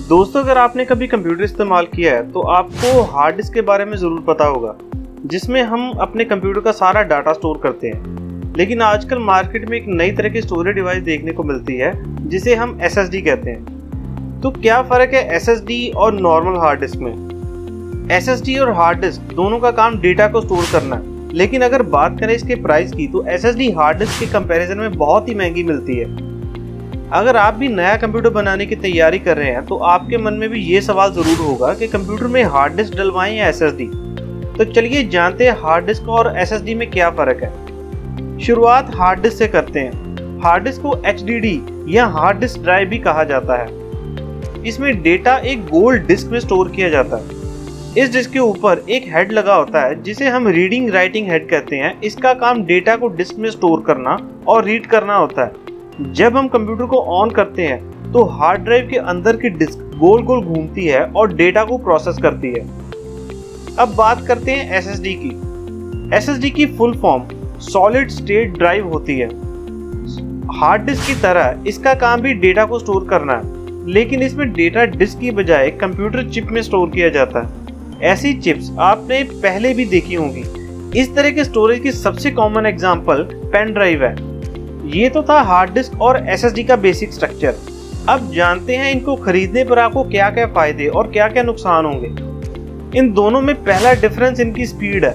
दोस्तों, अगर आपने कभी कंप्यूटर इस्तेमाल किया है तो आपको हार्ड डिस्क के बारे में ज़रूर पता होगा, जिसमें हम अपने कंप्यूटर का सारा डाटा स्टोर करते हैं। लेकिन आजकल मार्केट में एक नई तरह की स्टोरेज डिवाइस देखने को मिलती है जिसे हम SSD कहते हैं। तो क्या फ़र्क है SSD और नॉर्मल हार्ड डिस्क में? SSD और हार्ड डिस्क दोनों का काम डेटा को स्टोर करना है, लेकिन अगर बात करें इसके प्राइस की तो SSD हार्ड डिस्क के कंपैरिजन में बहुत ही महंगी मिलती है। अगर आप भी नया कंप्यूटर बनाने की तैयारी कर रहे हैं तो आपके मन में भी ये सवाल ज़रूर होगा कि कंप्यूटर में हार्ड डिस्क डलवाएं या SSD। तो चलिए जानते हैं हार्ड डिस्क और SSD में क्या फ़र्क है। शुरुआत हार्ड डिस्क से करते हैं। हार्ड डिस्क को HDD या हार्ड डिस्क ड्राइव भी कहा जाता है। इसमें डेटा एक गोल डिस्क में स्टोर किया जाता है। इस डिस्क के ऊपर एक हेड लगा होता है जिसे हम रीडिंग राइटिंग हेड कहते हैं। इसका काम डेटा को डिस्क में स्टोर करना और रीड करना होता है। जब हम कंप्यूटर को ऑन करते हैं तो हार्ड ड्राइव के अंदर की डिस्क गोल गोल घूमती है और डेटा को प्रोसेस करती है। अब बात करते हैं SSD की। SSD की full form solid state drive होती है। हार्ड डिस्क की तरह इसका काम भी डेटा को स्टोर करना है, लेकिन इसमें डेटा डिस्क की बजाय कंप्यूटर चिप में स्टोर किया जाता है। ऐसी चिप्स आपने पहले भी देखी होंगी। इस तरह के स्टोरेज की सबसे कॉमन एग्जांपल पेन ड्राइव है। ये तो था हार्ड डिस्क और SSD का बेसिक स्ट्रक्चर। अब जानते हैं इनको खरीदने पर आपको क्या क्या फायदे और क्या क्या नुकसान होंगे। इन दोनों में पहला डिफरेंस इनकी स्पीड है।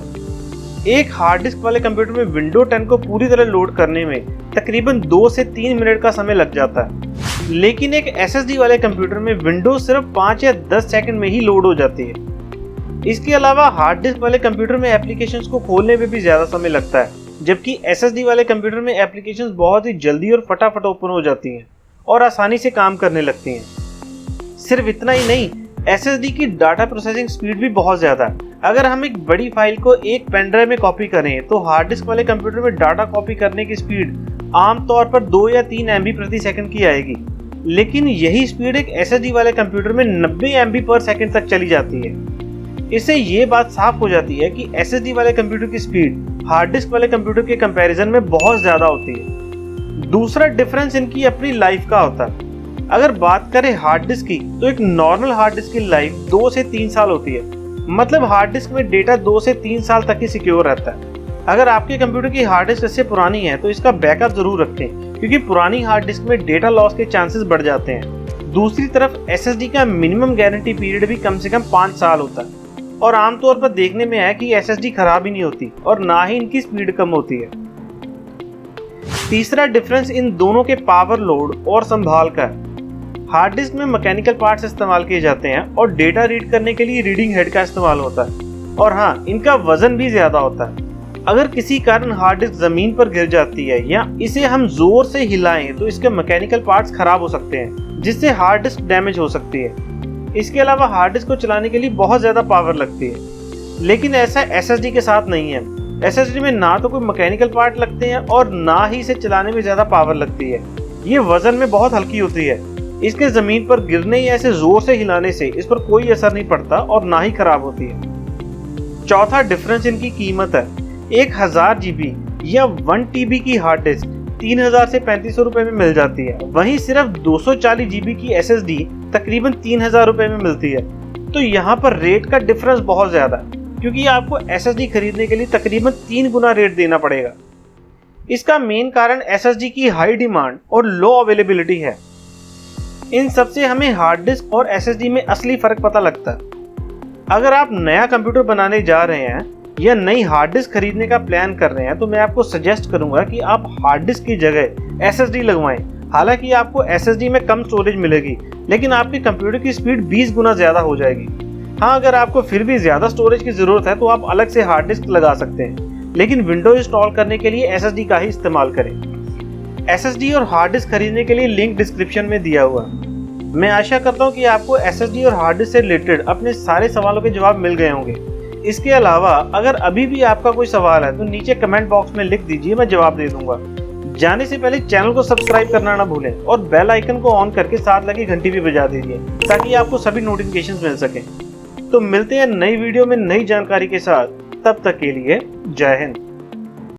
एक हार्ड डिस्क वाले कंप्यूटर में विंडो 10 को पूरी तरह लोड करने में तकरीबन 2 से 3 मिनट का समय लग जाता है, लेकिन एक SSD वाले कंप्यूटर में विंडो सिर्फ 5 या 10 सेकंड में ही लोड हो जाती है। इसके अलावा हार्ड डिस्क वाले कंप्यूटर में एप्लीकेशंस को खोलने में भी ज़्यादा समय लगता है, जबकि SSD वाले कंप्यूटर में एप्लीकेशंस बहुत ही जल्दी और फटाफट ओपन हो जाती हैं और आसानी से काम करने लगती हैं। सिर्फ इतना ही नहीं, SSD की डाटा प्रोसेसिंग स्पीड भी बहुत ज़्यादा है। अगर हम एक बड़ी फाइल को एक पेन ड्राइव में कॉपी करें तो हार्ड डिस्क वाले कंप्यूटर में डाटा कॉपी करने की स्पीड आमतौर पर 2 या 3 MB प्रति सेकंड की आएगी, लेकिन यही स्पीड एक SSD वाले कंप्यूटर में 90 MB पर सेकंड तक चली जाती है। इससे ये बात साफ हो जाती है कि SSD वाले कंप्यूटर की स्पीड हार्ड डिस्क वाले कंप्यूटर के कंपैरिजन में बहुत ज़्यादा होती है। दूसरा डिफरेंस इनकी अपनी लाइफ का होता है। अगर बात करें हार्ड डिस्क की तो एक नॉर्मल हार्ड डिस्क की लाइफ 2 से 3 साल होती है। मतलब हार्ड डिस्क में डेटा 2 से 3 साल तक ही सिक्योर रहता है। अगर आपके कंप्यूटर की हार्ड डिस्क इससे पुरानी है तो इसका बैकअप जरूर रखें, क्योंकि पुरानी हार्ड डिस्क में डेटा लॉस के चांसेस बढ़ जाते हैं। दूसरी तरफ SSD का मिनिमम गारंटी पीरियड भी कम से कम 5 साल होता है और आमतौर पर देखने में है कि SSD खराब ही नहीं होती और ना ही इनकी स्पीड कम होती है। तीसरा डिफरेंस इन दोनों के पावर लोड और संभाल का है। हार्ड डिस्क में मैकेनिकल पार्ट्स इस्तेमाल किए जाते हैं और डेटा रीड करने के लिए रीडिंग हेड का इस्तेमाल होता है, और हाँ, इनका वजन भी ज्यादा होता है। अगर किसी कारण हार्ड डिस्क जमीन पर गिर जाती है या इसे हम जोर से हिलाएं तो इसके मैकेनिकल पार्ट्स खराब हो सकते हैं, जिससे हार्ड डिस्क डैमेज हो सकती है। इसके अलावा हार्ड डिस्क को चलाने के लिए बहुत ज़्यादा पावर लगती है, लेकिन ऐसा SSD के साथ नहीं है। SSD में ना तो कोई मैकेनिकल पार्ट लगते हैं और ना ही इसे चलाने में ज़्यादा पावर लगती है। ये वजन में बहुत हल्की होती है। इसके ज़मीन पर गिरने या ऐसे ज़ोर से हिलाने से इस पर कोई असर नहीं पड़ता और ना ही खराब होती है। चौथा डिफरेंस इनकी कीमत है। 1000 GB या 1 TB की हार्ड डिस्क 3000 से 3500 रुपए में मिल जाती है, वहीं सिर्फ 240 GB की SSD तकरीबन 3000 रुपए में मिलती है। तो यहाँ पर रेट का डिफरेंस बहुत ज़्यादा है, क्योंकि आपको SSD खरीदने के लिए तकरीबन 3 गुना रेट देना पड़ेगा। इसका मेन कारण SSD की हाई डिमांड और लो अवेलेबिलिटी है। इन सबसे हमें हार्ड डिस्क और SSD में असली फ़र्क पता लगता है। अगर आप नया कंप्यूटर बनाने जा रहे हैं या नई हार्ड डिस्क खरीदने का प्लान कर रहे हैं तो मैं आपको सजेस्ट करूंगा कि आप हार्ड डिस्क की जगह SSD लगवाएं। हालांकि आपको SSD में कम स्टोरेज मिलेगी, लेकिन आपके कंप्यूटर की स्पीड 20 गुना ज़्यादा हो जाएगी। हाँ, अगर आपको फिर भी ज़्यादा स्टोरेज की ज़रूरत है तो आप अलग से हार्ड डिस्क लगा सकते हैं, लेकिन विंडोज इंस्टॉल करने के लिए SSD का ही इस्तेमाल करें। SSD और हार्ड डिस्क खरीदने के लिए लिंक डिस्क्रिप्शन में दिया हुआ। मैं आशा करता हूँ कि आपको SSD और हार्ड डिस्क से रिलेटेड अपने सारे सवालों के जवाब मिल गए होंगे। इसके अलावा अगर अभी भी आपका कोई सवाल है तो नीचे कमेंट बॉक्स में लिख दीजिए, मैं जवाब दे दूंगा। जाने से पहले चैनल को सब्सक्राइब करना ना भूलें और बेल आइकन को ऑन करके साथ लगी घंटी भी बजा दीजिए, ताकि आपको सभी नोटिफिकेशंस मिल सकें। तो मिलते हैं नई वीडियो में नई जानकारी के साथ। तब तक के लिए जय हिंद।